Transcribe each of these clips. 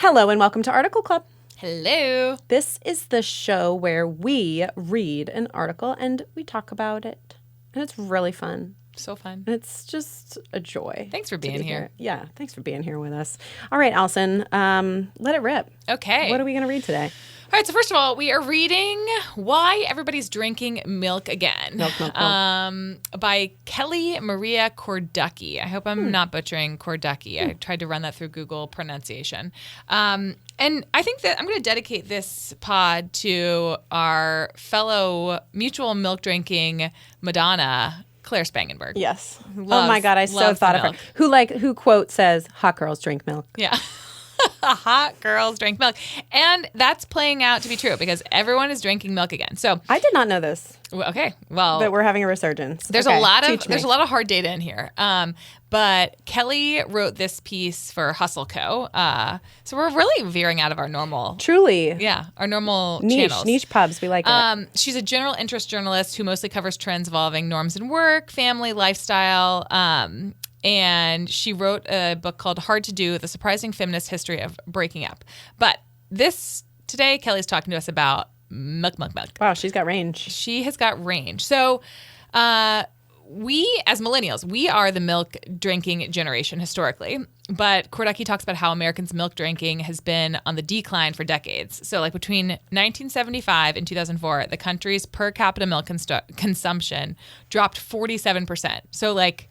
Hello and welcome to Article Club. Hello. This is the show where we read an article and we talk about it. And it's really fun. So fun. And it's just a joy. Thanks for being here. Yeah, thanks for being here with us. All right, Allison, let it rip. Okay. What are we going to read today? All right, so first of all, we are reading Why Everybody's Drinking Milk Again Milk. by Kelli María Korducki. I hope I'm not butchering Korducki. I tried to run that through Google pronunciation. And I think that I'm going to dedicate this pod to our fellow mutual milk drinking Madonna, Claire Spangenberg. Yes. Oh my God, I so thought of her. Who quote says, "Hot girls drink milk." Yeah. Hot girls drink milk. And that's playing out to be true because everyone is drinking milk again. So I did not know this. Okay. Well, that we're having a resurgence. There's a lot of hard data in here. But Kelly wrote this piece for Hustle Co. So we're really veering out of our normal. Truly. Yeah. Our normal channels. Niche pubs. We like it. She's a general interest journalist who mostly covers trends involving norms in work, family, lifestyle, and she wrote a book called Hard to Do, The Surprising Feminist History of Breaking Up. But today, Kelly's talking to us about milk. Wow, she's got range. She has got range. So we, as millennials, we are the milk drinking generation historically. But Korducki talks about how Americans' milk drinking has been on the decline for decades. So like between 1975 and 2004, the country's per capita milk consumption dropped 47%. So like,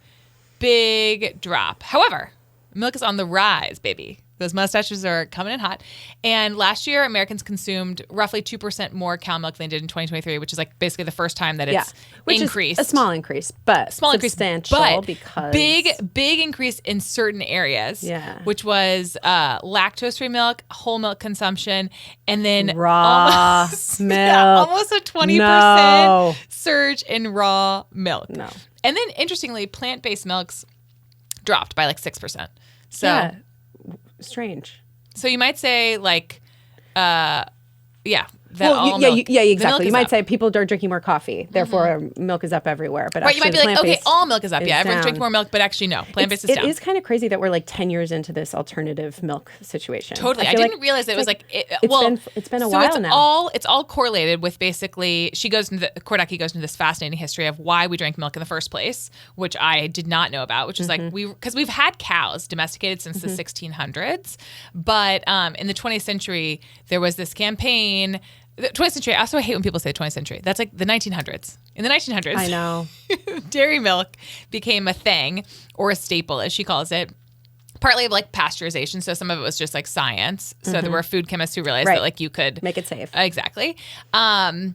big drop. However, milk is on the rise, baby. Those mustaches are coming in hot. And last year, Americans consumed roughly 2% more cow milk than they did in 2023, which is like basically the first time that it's increased. Is a small increase, but substantial because big increase in certain areas. Yeah. Which was lactose-free milk, whole milk consumption, and then raw milk. Yeah, almost a 20% surge in raw milk. No. And then, interestingly, plant-based milks dropped by like 6%. So, yeah. Strange. So you might say like, exactly. You might say people are drinking more coffee, therefore milk is up everywhere. But right, you might be like, okay, all milk is up. Yeah, everyone's drinking more milk, but actually no, plant-based is down. It is kind of crazy that we're like 10 years into this alternative milk situation. Totally. I didn't realize it was like it's been a while now. It's all correlated with basically Korducki goes into this fascinating history of why we drank milk in the first place, which I did not know about, which is like because we've had cows domesticated since the 1600s, but in the 20th century there was this campaign. The 20th century, I also hate when people say 20th century. That's like the 1900s. In the 1900s, I know. Dairy milk became a thing, or a staple, as she calls it, partly like pasteurization. So some of it was just like science. So there were food chemists who realized that like you could make it safe. Exactly. But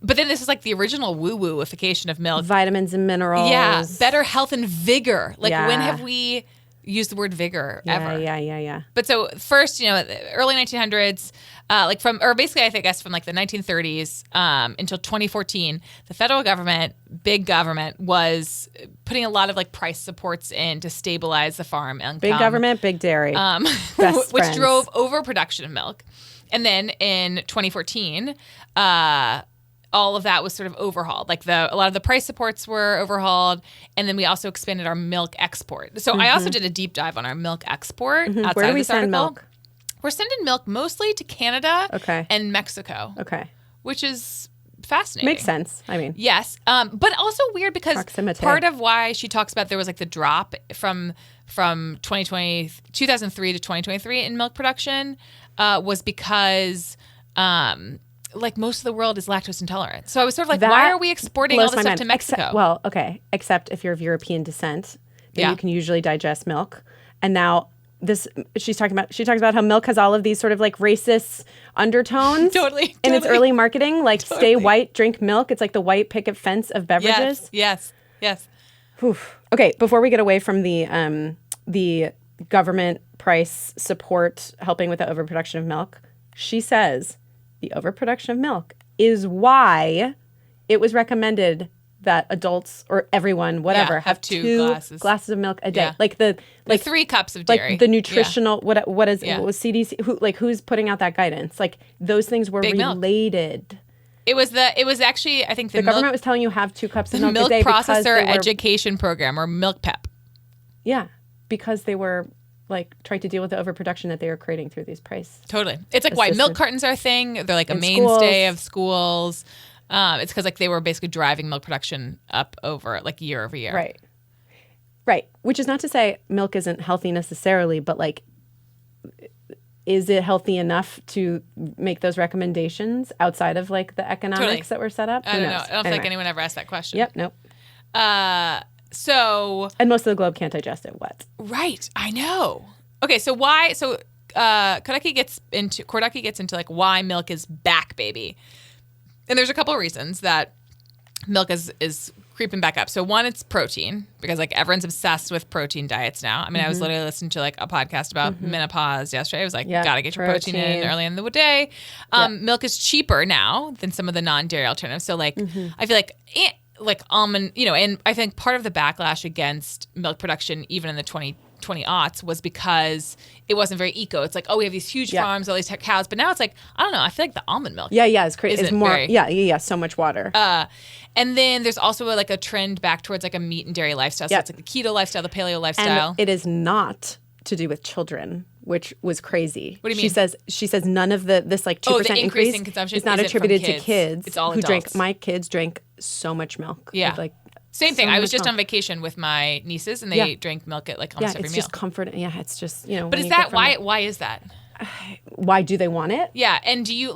then this is like the original woo-wooification of milk. Vitamins and minerals. Yeah. Better health and vigor. Like when have we used the word vigor ever? Yeah. But so first, early 1900s, I guess from like the 1930s until 2014, the federal government, big government, was putting a lot of like price supports in to stabilize the farm income. Big government, big dairy, which drove overproduction of milk. And then in 2014, all of that was sort of overhauled. Like a lot of the price supports were overhauled, and then we also expanded our milk export. So I also did a deep dive on our milk export outside Where do of we this send article. milk? We're sending milk mostly to Canada and Mexico. Okay. Which is fascinating. Makes sense. I mean. Yes. But also weird because proximity. Part of why she talks about there was like the drop from 2003 to 2023 in milk production was because like most of the world is lactose intolerant. So I was sort of like, why are we exporting all this stuff to Mexico? Except if you're of European descent, then you can usually digest milk. And now she talks about how milk has all of these sort of like racist undertones totally. in its early marketing, like stay white, drink milk. It's like the white picket fence of beverages. Yes. Whew. Okay, before we get away from the government price support helping with the overproduction of milk, she says the overproduction of milk is why it was recommended that adults or everyone, whatever, have two glasses of milk a day. Yeah. Like the 3 cups of dairy. Like the nutritional what was CDC who's putting out that guidance? Like those things were Big related. Milk. It was actually, I think the government was telling you have 2 cups of milk a day processor education program, or milk pep. Yeah, because they were like try to deal with the overproduction that they are creating through these price. Totally. It's like why milk cartons are a thing. They're like a mainstay of schools. It's because like they were basically driving milk production up over like year over year. Right. Right. Which is not to say milk isn't healthy necessarily, but like, is it healthy enough to make those recommendations outside of like the economics that were set up? I don't know. I don't think anyone ever asked that question. Yep. Nope. So. And most of the globe can't digest it. What? Right. I know. Okay. So why? So Korducki gets into like why milk is back, baby. And there's a couple of reasons that milk is creeping back up. So one, it's protein, because like everyone's obsessed with protein diets now. I mean, I was literally listening to like a podcast about menopause yesterday. I was like, gotta get your protein in early in the day. Milk is cheaper now than some of the non-dairy alternatives. So like, I feel like almond, and I think part of the backlash against milk production, even in the 2020 was because it wasn't very eco. It's like, oh, we have these huge farms, all these cows, but now it's like, I don't know. I feel like the almond milk. It's crazy. It's more, so much water. And then there's also like a trend back towards like a meat and dairy lifestyle. So it's like the keto lifestyle, the paleo lifestyle. And it is not to do with children, which was crazy. What do you mean? She says none of this like 2% the increase in consumption is not attributed to kids. It's all who adults. My kids drank so much milk. Yeah. Like same thing. I was just on vacation with my nieces, and they drank milk at like almost every meal. It's just comfort. Yeah, it's just But is that why? Why is that? Why do they want it? Yeah, and do you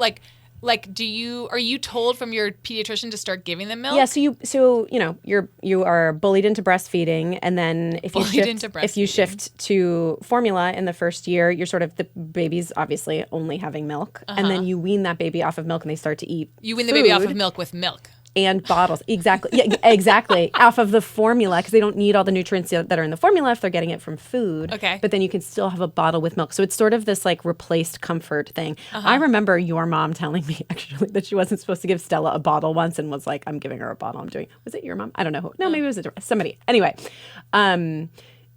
are you told from your pediatrician to start giving them milk? Yeah, so you are bullied into breastfeeding, and then if you shift to formula in the first year, you're sort of the baby's obviously only having milk, and then you wean that baby off of milk, and they start to eat. You wean the baby off of milk with milk. And bottles. Exactly. Yeah, exactly. Off of the formula, because they don't need all the nutrients that are in the formula if they're getting it from food. Okay. But then you can still have a bottle with milk. So it's sort of this like replaced comfort thing. I remember your mom telling me actually that she wasn't supposed to give Stella a bottle once and was like, I'm giving her a bottle. Was it your mom? I don't know who. No, maybe it was somebody. Anyway.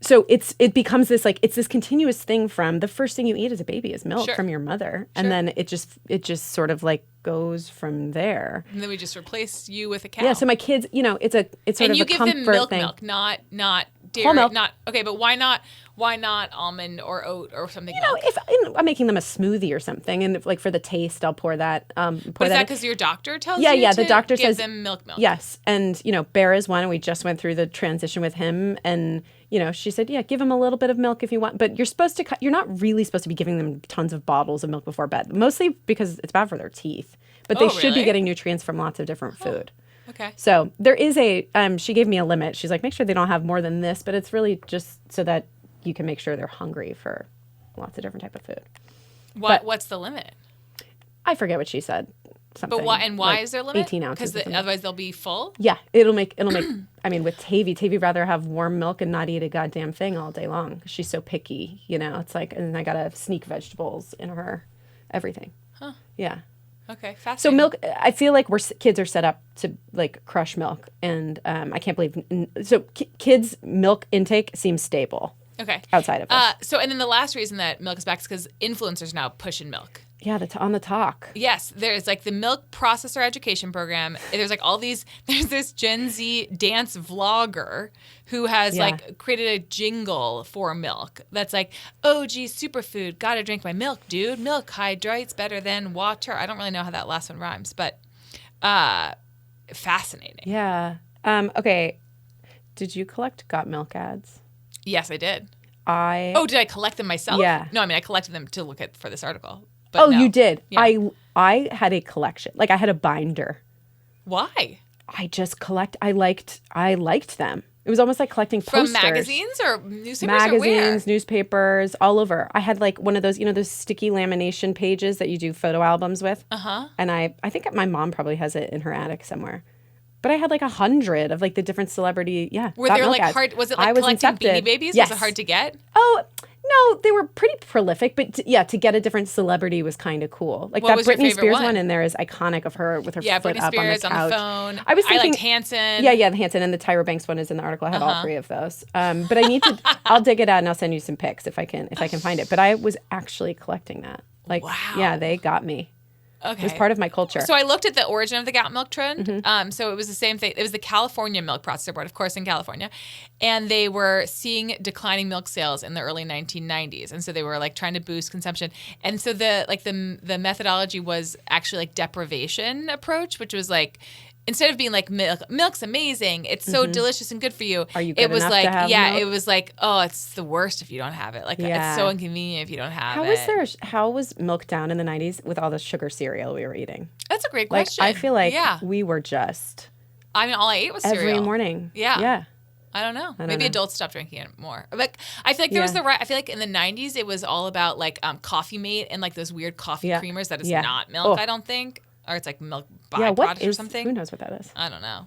So it becomes this like, it's this continuous thing from the first thing you eat as a baby is milk from your mother. And then it just sort of like goes from there. And then we just replace you with a cow. Yeah. So my kids, it's sort of a comfort thing. And you give them milk, not dairy. Whole milk. Okay, but why not almond or oat or something? If I'm making them a smoothie or something, and like for the taste, I'll pour that. But is that because your doctor tells you? Yeah. The to doctor give says them milk. Yes, and Bear is one, and we just went through the transition with him, and she said, give him a little bit of milk if you want, but you're not really supposed to be giving them tons of bottles of milk before bed, mostly because it's bad for their teeth. But they should be getting nutrients from lots of different food. Okay. So there is she gave me a limit. She's like, make sure they don't have more than this, but it's really just so that you can make sure they're hungry for lots of different type of food. What's the limit? I forget what she said. Something. But why? And why is there a limit? 18 ounces. Because otherwise they'll be full. Yeah, it'll make. I mean, with Tavy rather have warm milk and not eat a goddamn thing all day long. She's so picky. It's like, and I gotta sneak vegetables in her everything. Huh. Yeah. Okay, fascinating. So milk, I feel like kids are set up to like crush milk, and I can't believe. So kids' milk intake seems stable. Okay. Outside of this. And then the last reason that milk is back is because influencers now pushing milk. Yeah, that's on the talk. Yes, there's like the milk processor education program. There's like all these. There's this Gen Z dance vlogger who has like created a jingle for milk that's like, OG superfood, gotta drink my milk, dude. Milk hydrates better than water. I don't really know how that last one rhymes, but fascinating. Yeah. Okay. Did you collect Got Milk ads? Yes, I did. Did I collect them myself? Yeah. No, I mean I collected them to look at for this article. But you did. Yeah. I had a collection. Like I had a binder. Why? I liked them. It was almost like collecting posters. From magazines or newspapers magazines, newspapers, all over. I had like one of those, those sticky lamination pages that you do photo albums with. And I think my mom probably has it in her attic somewhere. But I had like 100 of like the different celebrity, Were there like hard? Was it like collecting Beanie Babies? Yes. Was it hard to get? Oh, no, they were pretty prolific. But to get a different celebrity was kind of cool. Like that Britney Spears one in there is iconic of her with her foot Britney up Spears on the couch. On the phone. I was thinking, liked Hanson. Yeah, the Hanson and the Tyra Banks one is in the article. I had all three of those. But I need to. I'll dig it out and I'll send you some pics if I can find it. But I was actually collecting that. Like, wow. Yeah, they got me. It was part of my culture. So I looked at the origin of the gout milk trend. So it was the same thing. It was the California Milk Processor Board, of course, in California. And they were seeing declining milk sales in the early 1990s. And so they were like trying to boost consumption. And so the methodology was actually like deprivation approach, which was like, instead of being like milk's amazing, it's so delicious and good for you. Are you good it was enough like to have milk? It was like, oh, it's the worst if you don't have it. Like it's so inconvenient if you don't have it. How was milk down in the 90s with all the sugar cereal we were eating? That's a great question. I feel like we were just I mean, all I ate was cereal every morning. Yeah. I don't know. Maybe adults stopped drinking it more. Like I feel like there was I feel like in the 90s it was all about like Coffee Mate and like those weird coffee creamers that is not milk, I don't think. Or it's like milk byproduct or something. Who knows what that is? I don't know.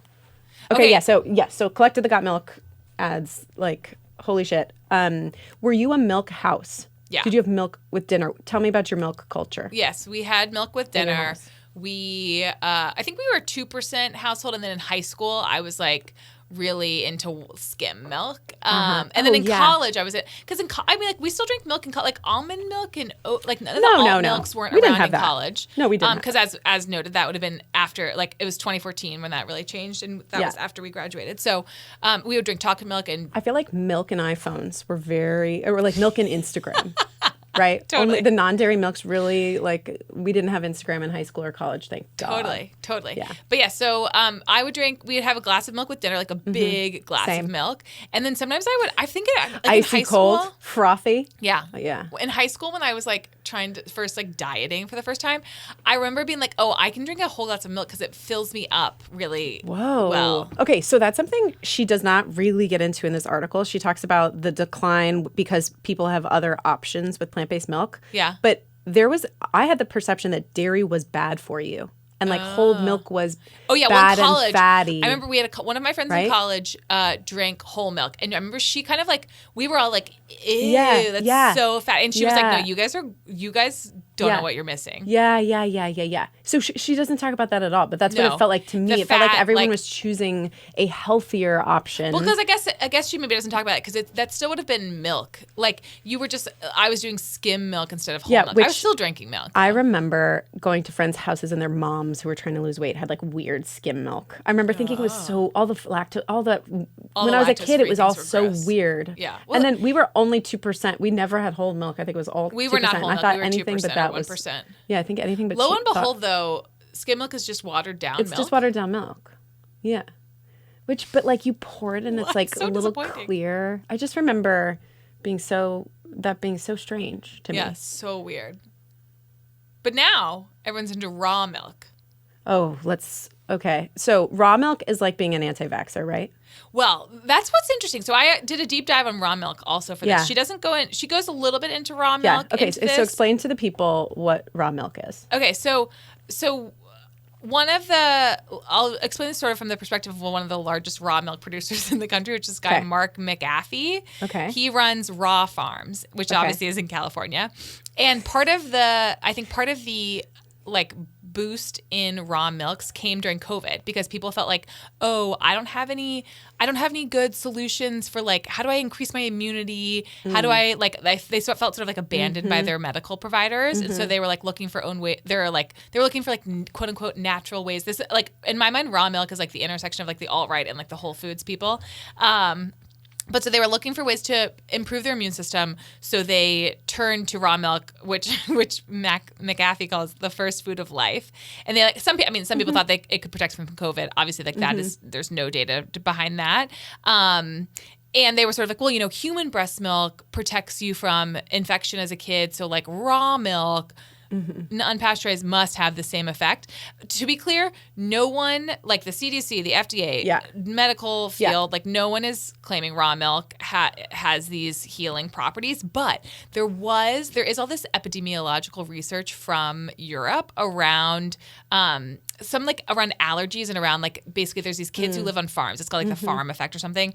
Okay. So collected the got milk ads, like holy shit. Were you a milk house? Yeah. Did you have milk with dinner? Tell me about your milk culture. Yes, we had milk with dinner. house. We I think we were a 2% household, and then in high school I was like really into skim milk. And then in college I was because I mean like we still drink milk in college, like almond milk and like none of the alt milks weren't around in college. No, we didn't. Because as noted, that would have been after, like it was 2014 when that really changed, and that was after we graduated. So we would drink chocolate milk, and I feel like milk and iPhones were or like milk and Instagram. Right? Totally. Only the non-dairy milks really, like, we didn't have Instagram in high school or college, thank God. Totally. Yeah. But yeah, so we'd have a glass of milk with dinner, like a big glass of milk. And then sometimes I think like icy in high cold, school, frothy. Yeah. Yeah. In high school, when I was like trying to first like dieting for the first time, I remember being like, oh, I can drink a whole glass of milk because it fills me up really well. Okay, so that's something she does not really get into in this article. She talks about the decline because people have other options with plant-based milk. Yeah. But I had the perception that dairy was bad for you. And like whole milk was bad college, and fatty. I remember we had one of my friends in college drank whole milk, and I remember she kind of like, we were all like, ew, that's so fat, and she was like, no, you guys don't know what you're missing. Yeah. So she doesn't talk about that at all, but that's what it felt like to me. It felt like everyone was choosing a healthier option. Well, because I guess she maybe doesn't talk about it because that still would have been milk. Like I was doing skim milk instead of whole milk. I was still drinking milk. I remember going to friends' houses and their moms who were trying to lose weight had like weird skim milk. I remember thinking it was so when I was a kid, it was all so weird. Yeah. Well, and then we were only 2%. We never had whole milk. I think it was all 2%. We were not whole milk. I thought we were anything 2% but that or 1%. Yeah, I think anything but Lo and behold, though, skim milk is just watered down milk. It's just watered down milk. Yeah. But like you pour it and it's like so a little clear. I just remember being so strange to me. Yeah, so weird. But now everyone's into raw milk. Oh, okay. So raw milk is like being an anti-vaxxer, right? Well, that's what's interesting. So I did a deep dive on raw milk also for this. Yeah. She doesn't go in. She goes a little bit into raw milk. Yeah. Okay. So explain to the people what raw milk is. Okay. So I'll explain this sort of from the perspective of one of the largest raw milk producers in the country, which is this guy, Mark McAfee. Okay. He runs Raw Farms, which obviously is in California. And part of the like boost in raw milks came during COVID because people felt like, oh, I don't have any good solutions for like, how do I increase my immunity? How do I they felt sort of like abandoned by their medical providers. And so they were like looking for own way. They were looking for like quote unquote natural ways. This like in my mind, raw milk is like the intersection of like the alt-right and like the Whole Foods people. But so they were looking for ways to improve their immune system, so they turned to raw milk, which McAfee calls the first food of life. And they some people thought it could protect them from COVID. Obviously, like that is there's no data behind that. And they were sort of like, well, human breast milk protects you from infection as a kid, so like raw milk. Unpasteurized must have the same effect. To be clear, no one, like the CDC, the FDA, medical field, like no one is claiming raw milk has these healing properties. But there is all this epidemiological research from Europe around around allergies and around like basically there's these kids who live on farms. It's called like the farm effect or something,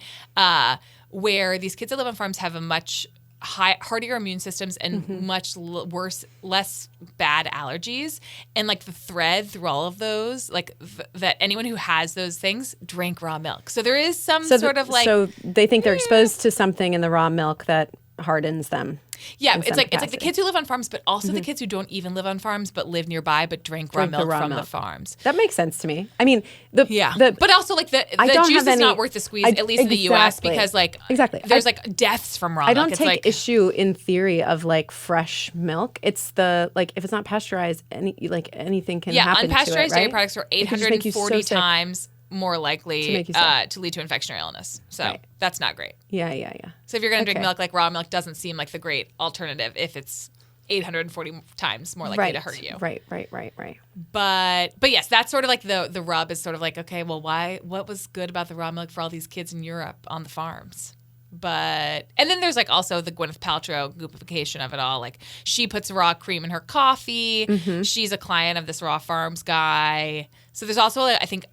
where these kids that live on farms have a much hardier immune systems and much less bad allergies, and like the thread through all of those, like that anyone who has those things drank raw milk. So there is some so they think they're exposed to something in the raw milk that hardens them. Yeah, in it's some like the capacity. kids who live on farms, but also the kids who don't even live on farms but live nearby but drink raw Drink the milk raw from milk. the farms. That makes sense to me. I mean, But also like the don't juice have is not any- worth the squeeze, at least in the US, exactly. because like Exactly. there's like deaths from raw I milk. don't It's take like issue in theory of like fresh milk. It's the like if it's not pasteurized, anything can happen to it, unpasteurized right? dairy products are It can just make you so 840 sick. times more likely To make you sick. to lead to infection or illness. So Right. that's not great. Yeah. So if you're going to drink Okay. milk, like raw milk doesn't seem like the great alternative if it's 840 times more likely to hurt you. Right. But yes, that's sort of like the rub is sort of like, okay, well, what was good about the raw milk for all these kids in Europe on the farms? And then there's like also the Gwyneth Paltrow goopification of it all. Like she puts raw cream in her coffee. Mm-hmm. She's a client of this raw farms guy. So there's also, I think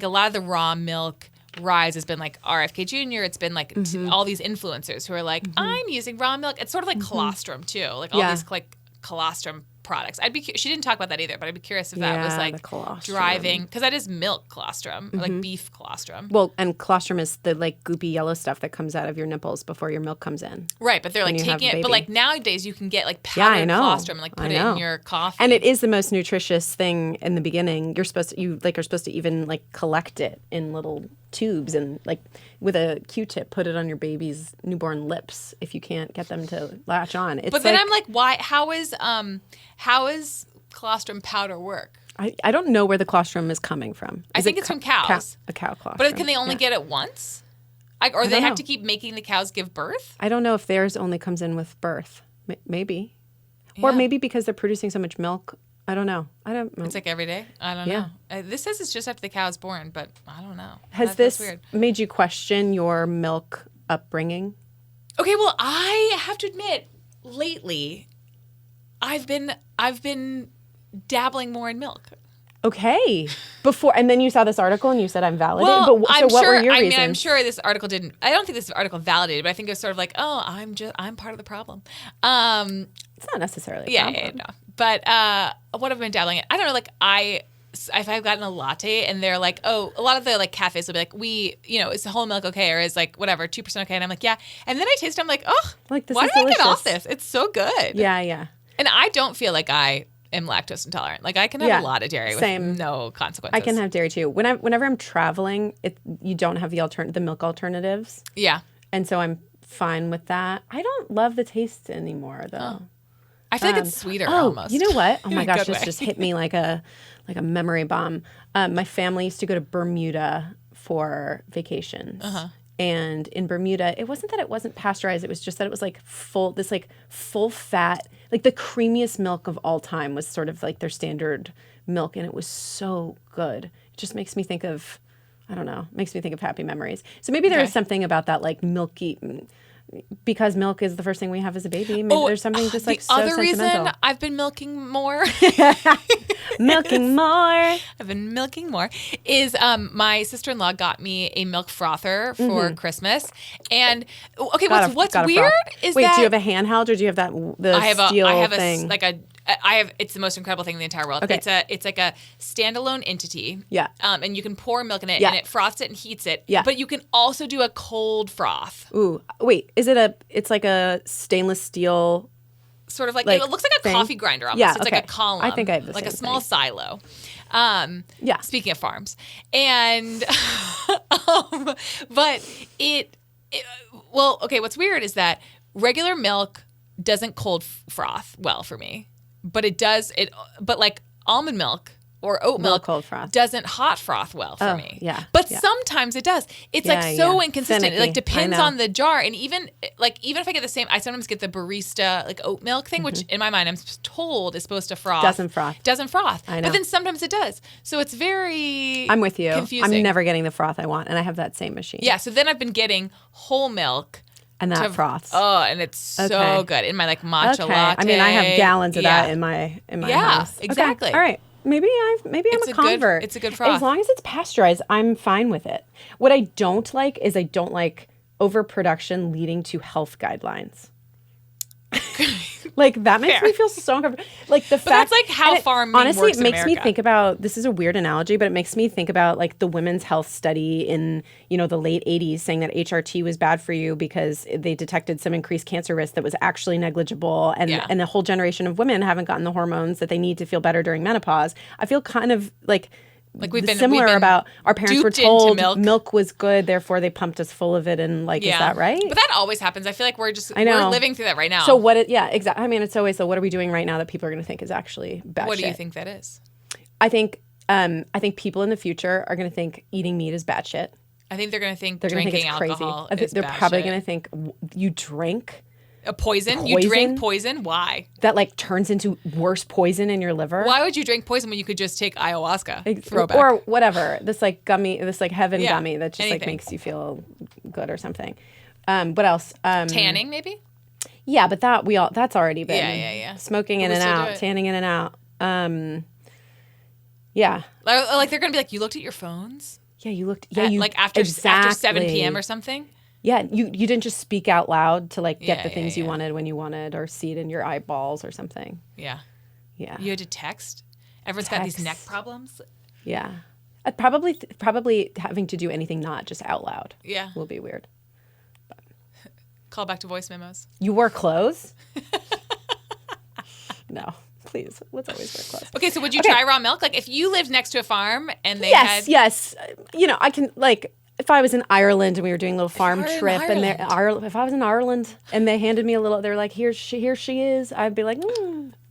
a lot of the raw milk rise has been like RFK Jr. It's been like Mm-hmm. all these influencers who are like, I'm using raw milk. It's sort of like colostrum too. Like all Yeah. these like colostrum products. She didn't talk about that either, but I'd be curious if that was Yeah, like the colostrum. driving, because that is milk colostrum, or like beef colostrum. Well, and colostrum is the like goopy yellow stuff that comes out of your nipples before your milk comes in. Right, but they're like you have taking a it. But baby. like nowadays, you can get like Yeah, I powdered know. colostrum and like put I it know. in your coffee. And it is the most nutritious thing in the beginning. You're supposed to even like collect it in little tubes and like with a Q-tip put it on your baby's newborn lips if you can't get them to latch on. It's But then I'm like, why? How is colostrum powder work? I don't know where the colostrum is coming from. I Is think it it's from cows. a cow colostrum. But can they only get it once? Or they don't have know. to keep making the cows give birth? I don't know if theirs only comes in with birth. Maybe. Or Yeah. maybe because they're producing so much milk. I don't know. It's like every day? I don't Yeah. know. This says it's just after the cow's born, but I don't know. Has That's this weird. made you question your milk upbringing? Okay, well, I have to admit, lately, I've been dabbling more in milk. Okay. Before, and then you saw this article and you said I'm validated. Well, But I'm what sure. were your I reasons? mean, I'm sure this article didn't. I don't think this article validated, but I think it was sort of like, oh, I'm part of the problem. It's not necessarily. A problem. Yeah, no. But what have I been dabbling in? I don't know. Like if I've gotten a latte and they're like, oh, a lot of the like cafes will be like, is the whole milk okay, or is like whatever 2% okay, and I'm like, yeah, and then I taste it, I'm like, oh, Like, this why is did I get off delicious. this? It's so good. Yeah. And I don't feel like I am lactose intolerant. Like I can have Yeah, a lot of dairy same. with no consequences. I can have dairy too. Whenever I'm traveling, you don't have the milk alternatives, Yeah. and so I'm fine with that. I don't love the taste anymore though. I feel like it's sweeter Oh, almost. you know what? Oh In my a gosh, good this way. just hit me like a memory bomb. My family used to go to Bermuda for vacations. Uh-huh. And in Bermuda, it wasn't that it wasn't pasteurized. It was just that it was like full fat, like the creamiest milk of all time was sort of like their standard milk. And it was so good. It just makes me think of, I don't know, makes me think of happy memories. So maybe there is something about that like milky, because milk is the first thing we have as a baby. Maybe there's something just like the so other sentimental. reason I've been milking more. Milking more. I've been milking more is my sister-in-law got me a milk frother for Christmas, and okay, what's Got a weird froth. is Wait, that do you have a handheld or do you have the I have steel a thing? it's the most incredible thing in the entire world. Okay. It's like a standalone entity. Yeah. And you can pour milk in it, Yeah. and it froths it and heats it. Yeah. But you can also do a cold froth, Ooh, wait, it's like a stainless steel. sort of like Like it looks like a thing? coffee grinder almost. Yeah, It's okay. like a column. I think I have the like a same small thing. silo. Yeah. Speaking of farms, and but well, okay. What's weird is that regular milk doesn't cold froth well for me, but it does it. But like almond milk or oat milk cold froth. doesn't hot froth well for me. yeah, but yeah. sometimes it does. It's Yeah, like so yeah. inconsistent. It like Finicky. depends I know. on the jar, and even if I get the same, I sometimes get the barista like oat milk thing, which in my mind I'm told is supposed to froth. Doesn't froth. Doesn't froth. I know. But then sometimes it does. So it's very I'm with you. confusing. I'm never getting the froth I want, and I have that same machine. Yeah, so then I've been getting whole milk. And that froths. Oh, and it's so Okay. good in my like matcha Okay. latte. I mean, I have gallons of Yeah. that in my Yeah, house. Okay. exactly. All right. Maybe I'm It's a a good- convert. it's a good froth. As long as it's pasteurized, I'm fine with it. What I don't like is I don't like overproduction leading to health guidelines. Like that makes Fair. me feel so uncomfortable. Like the fact, that's like how and farming honestly, works it in makes me America. think about. This is a weird analogy, but it makes me think about like the women's health study in the late '80s, saying that HRT was bad for you because they detected some increased cancer risk that was actually negligible, and Yeah. and a whole generation of women haven't gotten the hormones that they need to feel better during menopause. I feel kind of like we've been similar about our parents were duped into told milk. was good, therefore they pumped us full of it, and like, is that right? But that always happens. I feel like we're know. living through that right now. So what? Yeah, exactly. I mean, it's always what are we doing right now that people are going to think is actually bad what shit? do you think that is? I think people in the future are going to think eating meat is bad shit. I think they're going to think They're going to drinking think it's crazy. alcohol I think is they're bad probably shit. going to think you drink A poison? You drink poison? Why? that like turns into worse poison in your liver. Why would you drink poison when you could just take ayahuasca? Throwback. Or whatever. This like gummy, this like heaven Yeah, gummy that just like anything. makes you feel good or something. What else? Tanning, maybe? Yeah, but that's already been Yeah. smoking But in we and still do out, it. tanning in and out. Yeah. Like they're going to be like, you looked at your phones? Yeah, you looked. Yeah, you Like after 7 p.m. or something? Yeah, you didn't just speak out loud to like get Yeah, the things yeah. you wanted when you wanted, or see it in your eyeballs or something. Yeah. Yeah, You had to text? Everyone's got these neck Text. problems? yeah. Probably having to do anything not just out loud Yeah. will be weird. Call back to voice memos. You wore clothes? No, please. Let's always wear clothes. Okay, so would you try raw milk? Like if you lived next to a farm and they had... Yes. I can like if I was in Ireland and we were doing a little farm you were in trip, and Ireland. if I was in Ireland and they handed me a little, they're like, here she is. I'd be like,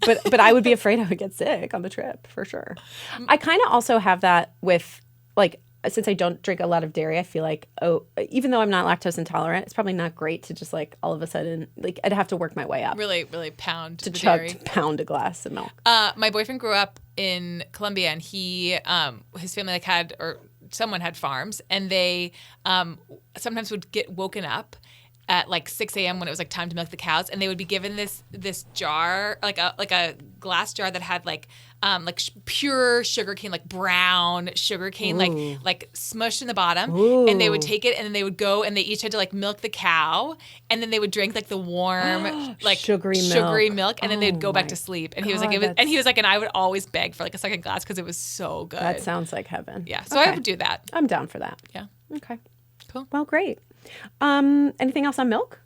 but I would be afraid I would get sick on the trip for sure. I kind of also have that with like, since I don't drink a lot of dairy, I feel like, even though I'm not lactose intolerant, it's probably not great to just like all of a sudden, like I'd have to work my way up Really, really pound to the chug dairy. to pound a glass of milk. My boyfriend grew up in Colombia, and he, his family someone had farms, and they sometimes would get woken up at like 6 a.m. when it was like time to milk the cows, and they would be given this jar, like a glass jar that had pure sugar cane, like brown sugar cane, like smushed in the bottom. Ooh. And they would take it, and then they would go, and they each had to like milk the cow, and then they would drink like the warm like Sugary milk, and then they'd go back to sleep. And he was like, and I would always beg for like a second glass because it was so good. That sounds like heaven. Yeah, so I would do that. I'm down for that. Yeah. Okay. Cool. Well, great. Anything else on milk?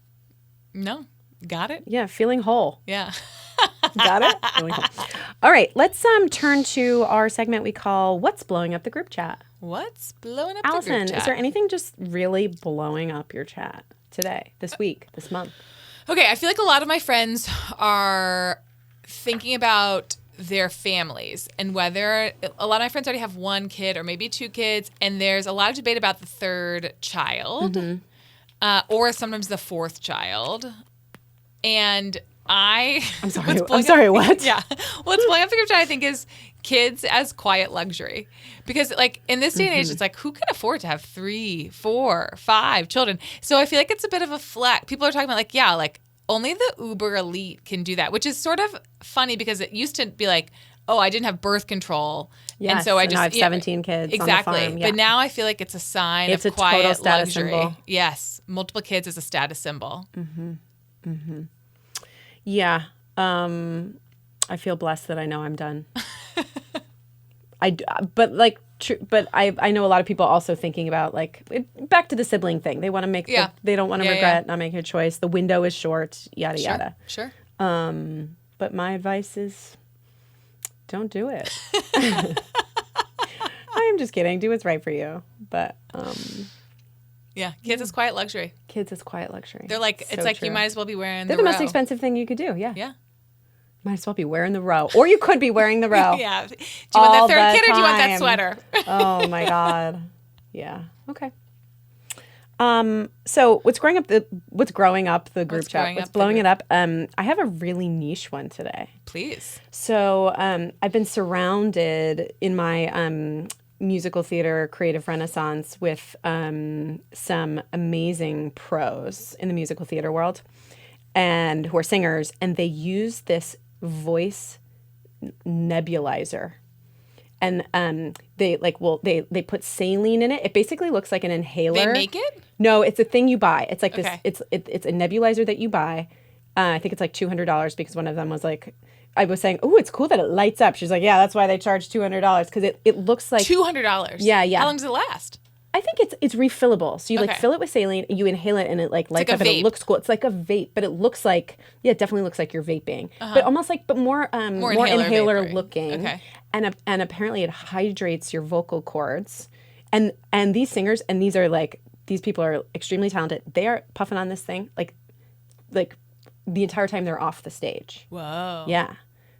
No, got it. Yeah, feeling whole. Yeah. Got it? Feeling whole. All right, let's turn to our segment we call What's Blowing Up the Group Chat. What's blowing up Allison, the group chat? is there anything just really blowing up your chat today, this week, this month? Okay, I feel like a lot of my friends are thinking about their families and whether a lot of my friends already have one kid or maybe two kids, and there's a lot of debate about the third child or sometimes the fourth child. And I'm sorry, what? Yeah. What's blowing up the group chat, I think, is kids as quiet luxury. Because, like, in this day and age, it's like, who can afford to have 3, 4, 5 children? So I feel like it's a bit of a flex. People are talking about, like, yeah, like, only the uber elite can do that, which is sort of funny because it used to be like, oh, I didn't have birth control. Yes, and so I have 17 kids Exactly. on the farm. Yeah. But now I feel like it's a sign It's of a quiet total status luxury. symbol. Yes. Multiple kids is a status symbol. Yeah. I feel blessed that I know I'm done. But I know a lot of people also thinking about back to the sibling thing. They want to make they don't want to regret not making a choice. The window is short, yada yada. Sure. But my advice is don't do it. I'm just kidding. Do what's right for you. But Yeah, kids is quiet luxury. kids is quiet luxury. They're like, So it's like true. you might as well be wearing They're the the most row. expensive thing you could do. Yeah. Yeah. Might as well be wearing the row. Or you could be wearing the row. Yeah. Do you want All that third the kid or do you want that time. sweater? Oh my God. Yeah. Okay. So what's growing up the group chat? What's blowing it up? I have a really niche one today. Please. So I've been surrounded in my musical theater creative renaissance with some amazing pros in the musical theater world, and who are singers, and they use this voice nebulizer. And they put saline in it. It basically looks like an inhaler. They make it? No, it's a thing you buy. It's like this. Okay. It's a nebulizer that you buy, I think it's like $200 because one of them was like, I was saying, oh, it's cool that it lights up. She's like, yeah, that's why they charge $200 because it looks like $200. Yeah, yeah. How long does it last? I think it's refillable. So you like Okay. fill it with saline, you inhale it, and it like lights like a up, and vape. it looks cool. It's like a vape, but it looks like it definitely looks like you're vaping, but almost like more inhaler vaporing. looking. Okay. And apparently it hydrates your vocal cords, and these singers, and these people are extremely talented. They are puffing on this thing like the entire time they're off the stage. Whoa. Yeah.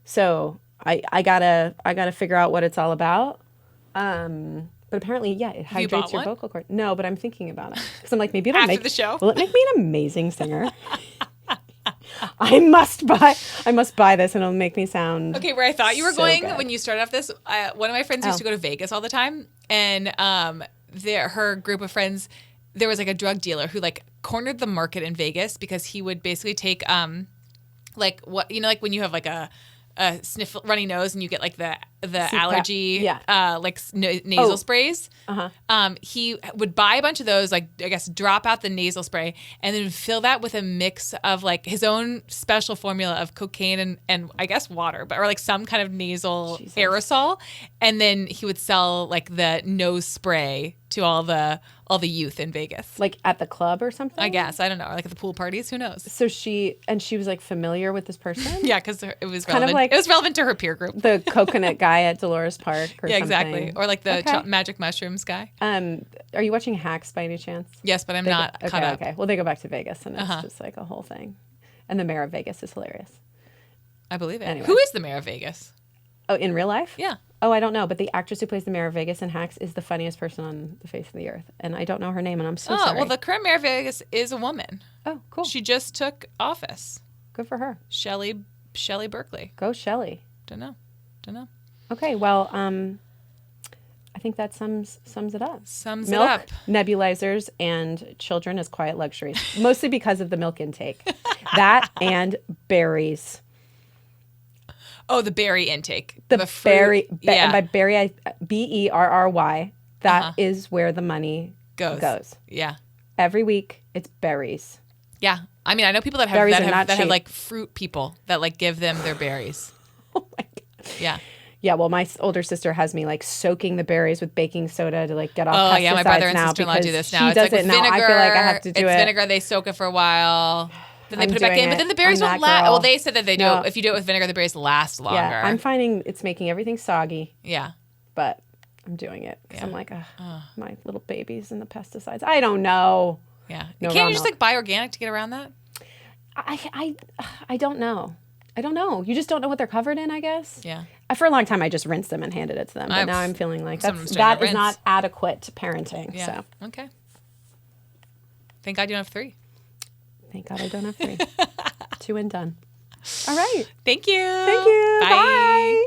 So I gotta figure out what it's all about. But apparently, yeah, it hydrates your vocal cord. No, but I'm thinking about it because I'm like, maybe it'll After the show? Will it make me an amazing singer? I must buy this, and it'll make me sound. Okay, where I thought you were so going good. when you started off this, one of my friends used to go to Vegas all the time, and her group of friends, there was like a drug dealer who like cornered the market in Vegas because he would basically take like what like when you have like a sniff runny nose and you get like the allergy nasal sprays. He would buy a bunch of those, like I guess drop out the nasal spray and then fill that with a mix of like his own special formula of cocaine and I guess water, or like some kind of nasal aerosol, and then he would sell like the nose spray to all the youth in Vegas. Like at the club or something? I guess. I don't know. Or like at the pool parties. Who knows? So she was like familiar with this person? Yeah, because it was kind relevant. of like it was relevant to her peer group. The coconut guy at Dolores Park or yeah, something. exactly. Or like the magic mushrooms guy. Are you watching Hacks by any chance? Yes, but I'm not caught up. Okay. Well, they go back to Vegas and it's just like a whole thing. And the mayor of Vegas is hilarious. I believe it. Anyway. Who is the mayor of Vegas? Oh, in real life? Yeah. Oh, I don't know, but the actress who plays the mayor of Vegas in Hacks is the funniest person on the face of the earth, and I don't know her name, and I'm so sorry. Well, the current mayor of Vegas is a woman. Oh, cool. She just took office. Good for her. Shelley Berkeley. Go Shelley. Don't know. Okay, well, I think that sums it up. Sums Milk, it up. nebulizers, and children as quiet luxuries, mostly because of the milk intake. That and berries. Oh, the berry intake. The fruit. berry, yeah. and by berry, I BERRY. That is where the money goes. Yeah. Every week, it's berries. Yeah. I mean, I know people that have like fruit people that like give them their berries. Oh my God. Yeah. Yeah, well, my older sister has me like soaking the berries with baking soda to like get off pesticides. Oh yeah, my brother and now sister-in-law do this now. She It's does like it with now. vinegar. I feel like I have to do it. It's vinegar. They soak it for a while. Then they I'm put it back doing in. But it. then the berries I'm won't that last. girl. Well, they said that they do. No. If you do it with vinegar, the berries last longer. Yeah, I'm finding it's making everything soggy, Yeah. but I'm doing it because I'm like, my little babies and the pesticides. I don't know. Yeah. No Can't raw you just milk. like buy organic to get around that? I don't know. I don't know. You just don't know what they're covered in, I guess. Yeah. For a long time, I just rinsed them and handed it to them. But now I'm feeling like that is rinse. not adequate parenting. Yeah. So Okay. Thank God you don't have 3. thank God I don't have 3. 2 and done. All right. Thank you. Thank you. Bye.